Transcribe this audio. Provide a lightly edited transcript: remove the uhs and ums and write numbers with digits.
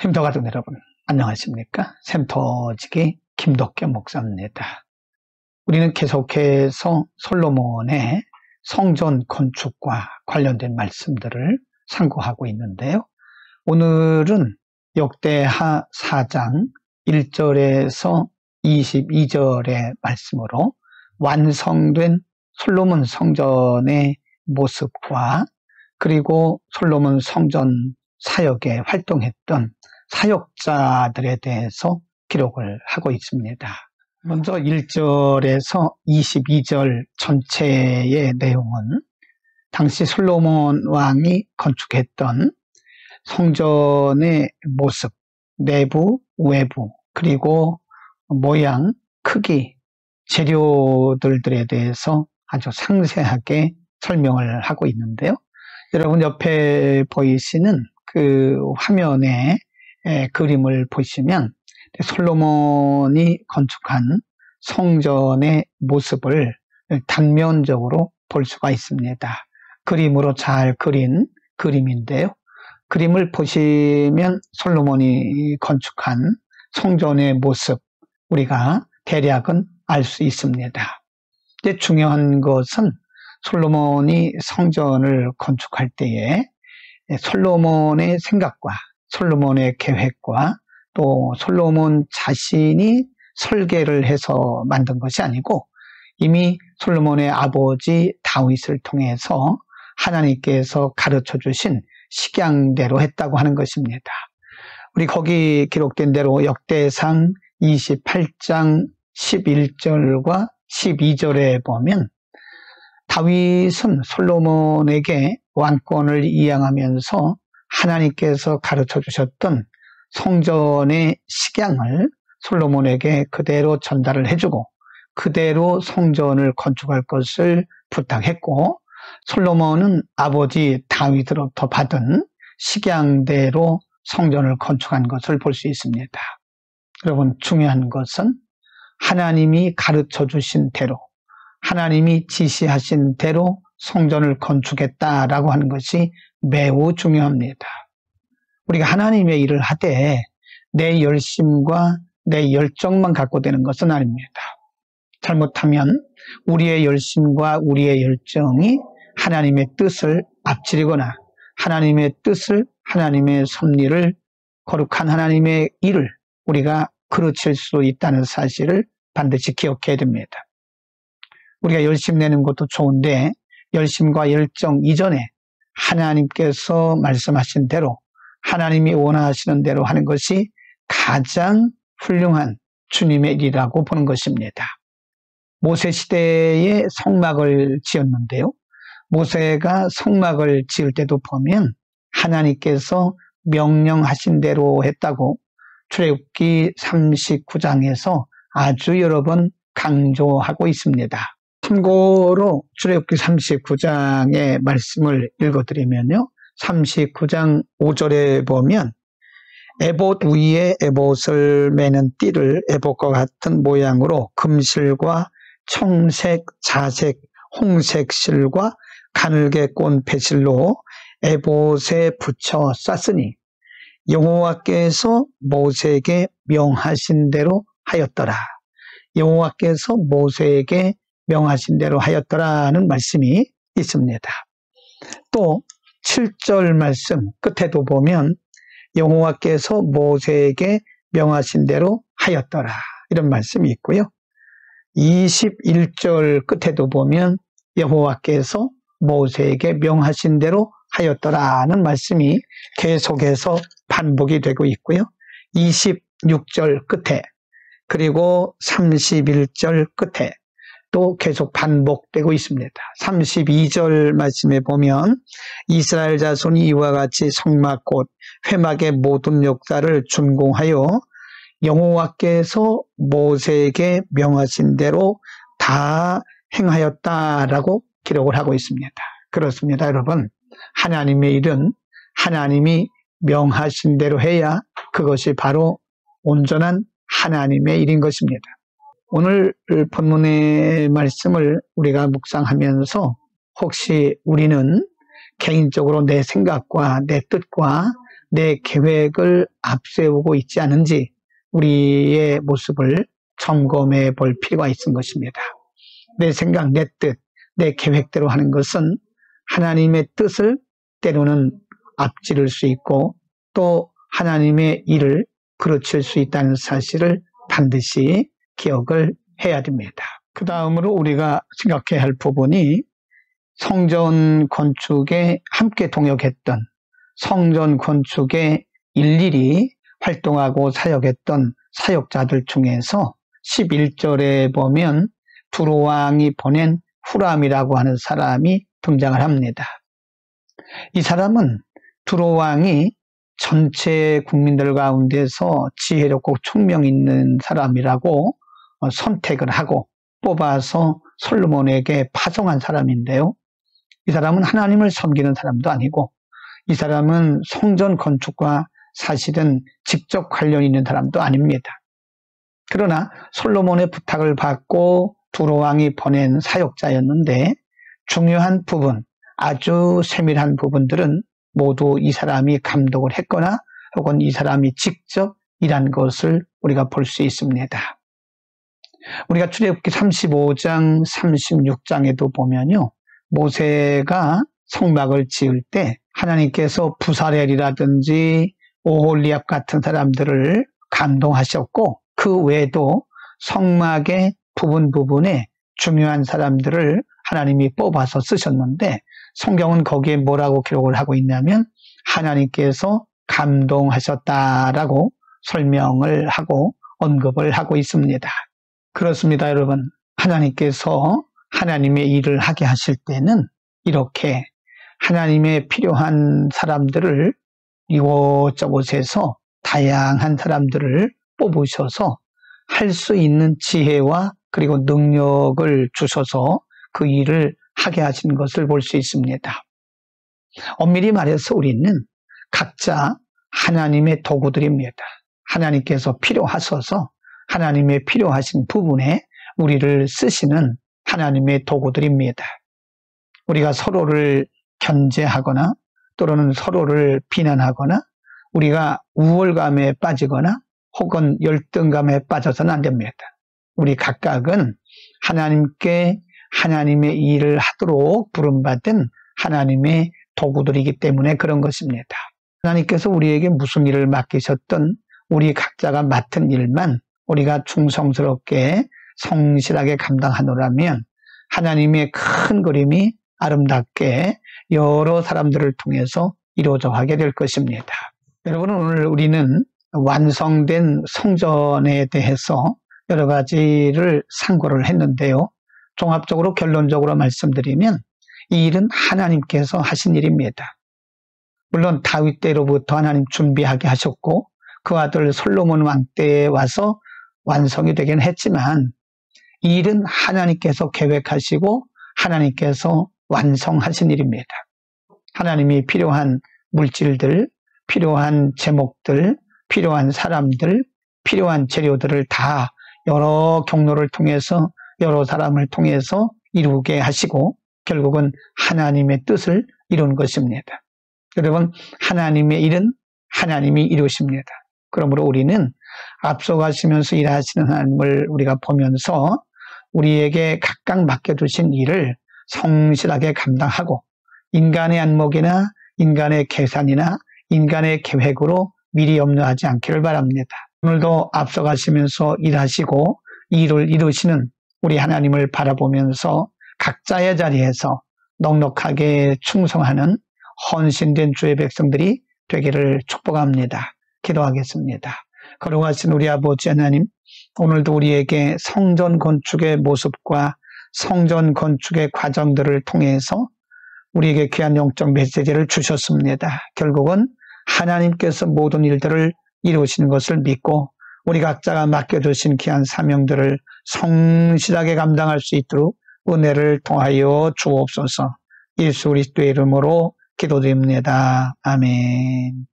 샘터 가족 여러분, 안녕하십니까? 샘터지기 김덕교 목사입니다. 우리는 계속해서 솔로몬의 성전 건축과 관련된 말씀들을 상고하고 있는데요. 오늘은 역대하 4장 1절에서 22절의 말씀으로 완성된 솔로몬 성전의 모습과 그리고 솔로몬 성전 사역에 활동했던 사역자들에 대해서 기록을 하고 있습니다. 먼저 1절에서 22절 전체의 내용은 당시 솔로몬 왕이 건축했던 성전의 모습, 내부, 외부, 그리고 모양, 크기, 재료들에 대해서 아주 상세하게 설명을 하고 있는데요. 여러분 옆에 보이시는 그 화면에 그림을 보시면 솔로몬이 건축한 성전의 모습을 단면적으로 볼 수가 있습니다. 그림으로 잘 그린 그림인데요. 그림을 보시면 솔로몬이 건축한 성전의 모습 우리가 대략은 알 수 있습니다. 이제 중요한 것은 솔로몬이 성전을 건축할 때에 솔로몬의 생각과 솔로몬의 계획과 또 솔로몬 자신이 설계를 해서 만든 것이 아니고 이미 솔로몬의 아버지 다윗을 통해서 하나님께서 가르쳐 주신 식양대로 했다고 하는 것입니다. 우리 거기 기록된 대로 역대상 28장 11절과 12절에 보면 다윗은 솔로몬에게 왕권을 이양하면서 하나님께서 가르쳐 주셨던 성전의 식양을 솔로몬에게 그대로 전달을 해주고 그대로 성전을 건축할 것을 부탁했고 솔로몬은 아버지 다윗으로부터 받은 식양대로 성전을 건축한 것을 볼 수 있습니다. 여러분 중요한 것은 하나님이 가르쳐 주신 대로 하나님이 지시하신 대로 성전을 건축했다라고 하는 것이 매우 중요합니다. 우리가 하나님의 일을 하되 내 열심과 내 열정만 갖고 되는 것은 아닙니다. 잘못하면 우리의 열심과 우리의 열정이 하나님의 뜻을 앞지르거나 하나님의 뜻을 하나님의 섭리를 거룩한 하나님의 일을 우리가 그르칠 수 있다는 사실을 반드시 기억해야 됩니다. 우리가 열심 내는 것도 좋은데 열심과 열정 이전에 하나님께서 말씀하신 대로 하나님이 원하시는 대로 하는 것이 가장 훌륭한 주님의 일이라고 보는 것입니다. 모세 시대에 성막을 지었는데요. 모세가 성막을 지을 때도 보면 하나님께서 명령하신 대로 했다고 출애굽기 39장에서 아주 여러 번 강조하고 있습니다. 참고로 출애굽기 39장의 말씀을 읽어드리면요. 39장 5절에 보면 에봇 위에 에봇을 매는 띠를 에봇과 같은 모양으로 금실과 청색, 자색, 홍색 실과 가늘게 꼰 배실로 에봇에 붙여 쌌으니 여호와께서 모세에게 명하신 대로 하였더라. 여호와께서 모세에게 명하신 대로 하였더라는 말씀이 있습니다. 또 7절 말씀 끝에도 보면 여호와께서 모세에게 명하신 대로 하였더라 이런 말씀이 있고요. 21절 끝에도 보면 여호와께서 모세에게 명하신 대로 하였더라는 말씀이 계속해서 반복이 되고 있고요. 26절 끝에 그리고 31절 끝에 또 계속 반복되고 있습니다. 32절 말씀에 보면 이스라엘 자손이 이와 같이 성막 곧 회막의 모든 역사를 준공하여 여호와께서 모세에게 명하신 대로 다 행하였다라고 기록을 하고 있습니다. 그렇습니다, 여러분. 하나님의 일은 하나님이 명하신 대로 해야 그것이 바로 온전한 하나님의 일인 것입니다. 오늘 본문의 말씀을 우리가 묵상하면서 혹시 우리는 개인적으로 내 생각과 내 뜻과 내 계획을 앞세우고 있지 않은지 우리의 모습을 점검해 볼 필요가 있는 것입니다. 내 생각, 내 뜻, 내 계획대로 하는 것은 하나님의 뜻을 때로는 앞지를 수 있고 또 하나님의 일을 그르칠 수 있다는 사실을 반드시 기억을 해야 됩니다. 그 다음으로 우리가 생각해야 할 부분이 성전 건축에 함께 동역했던, 성전 건축에 일일이 활동하고 사역했던 사역자들 중에서 11절에 보면 두로왕이 보낸 후람이라고 하는 사람이 등장을 합니다. 이 사람은 두로왕이 전체 국민들 가운데서 지혜롭고 총명 있는 사람이라고 선택을 하고 뽑아서 솔로몬에게 파송한 사람인데요. 이 사람은 하나님을 섬기는 사람도 아니고 이 사람은 성전 건축과 사실은 직접 관련 있는 사람도 아닙니다. 그러나 솔로몬의 부탁을 받고 두로왕이 보낸 사역자였는데 중요한 부분, 아주 세밀한 부분들은 모두 이 사람이 감독을 했거나 혹은 이 사람이 직접 일한 것을 우리가 볼 수 있습니다. 우리가 출애굽기 35장, 36장에도 보면요. 모세가 성막을 지을 때 하나님께서 부사렐이라든지 오홀리압 같은 사람들을 감동하셨고 그 외에도 성막의 부분에 중요한 사람들을 하나님이 뽑아서 쓰셨는데 성경은 거기에 뭐라고 기록을 하고 있냐면 하나님께서 감동하셨다라고 설명을 하고 언급을 하고 있습니다. 그렇습니다, 여러분. 하나님께서 하나님의 일을 하게 하실 때는 이렇게 하나님의 필요한 사람들을 이곳저곳에서 다양한 사람들을 뽑으셔서 할 수 있는 지혜와 그리고 능력을 주셔서 그 일을 하게 하신 것을 볼 수 있습니다. 엄밀히 말해서 우리는 각자 하나님의 도구들입니다. 하나님께서 필요하셔서 하나님의 필요하신 부분에 우리를 쓰시는 하나님의 도구들입니다. 우리가 서로를 견제하거나 또는 서로를 비난하거나 우리가 우월감에 빠지거나 혹은 열등감에 빠져서는 안 됩니다. 우리 각각은 하나님께 하나님의 일을 하도록 부름받은 하나님의 도구들이기 때문에 그런 것입니다. 하나님께서 우리에게 무슨 일을 맡기셨든 우리 각자가 맡은 일만 우리가 충성스럽게 성실하게 감당하노라면 하나님의 큰 그림이 아름답게 여러 사람들을 통해서 이루어져 가게 될 것입니다. 여러분, 오늘 우리는 완성된 성전에 대해서 여러 가지를 상고를 했는데요. 종합적으로 결론적으로 말씀드리면 이 일은 하나님께서 하신 일입니다. 물론 다윗 때로부터 하나님 준비하게 하셨고 그 아들 솔로몬 왕 때에 와서 완성이 되긴 했지만 이 일은 하나님께서 계획하시고 하나님께서 완성하신 일입니다. 하나님이 필요한 물질들, 필요한 제목들, 필요한 사람들, 필요한 재료들을 다 여러 경로를 통해서 여러 사람을 통해서 이루게 하시고 결국은 하나님의 뜻을 이룬 것입니다. 여러분, 하나님의 일은 하나님이 이루십니다. 그러므로 우리는 앞서가시면서 일하시는 하나님을 우리가 보면서 우리에게 각각 맡겨주신 일을 성실하게 감당하고 인간의 안목이나 인간의 계산이나 인간의 계획으로 미리 염려하지 않기를 바랍니다. 오늘도 앞서가시면서 일하시고 일을 이루시는 우리 하나님을 바라보면서 각자의 자리에서 넉넉하게 충성하는 헌신된 주의 백성들이 되기를 축복합니다. 기도하겠습니다. 거룩하신 우리 아버지 하나님, 오늘도 우리에게 성전 건축의 모습과 성전 건축의 과정들을 통해서 우리에게 귀한 영적 메시지를 주셨습니다. 결국은 하나님께서 모든 일들을 이루시는 것을 믿고 우리 각자가 맡겨주신 귀한 사명들을 성실하게 감당할 수 있도록 은혜를 통하여 주옵소서. 예수 그리스도의 이름으로 기도드립니다. 아멘.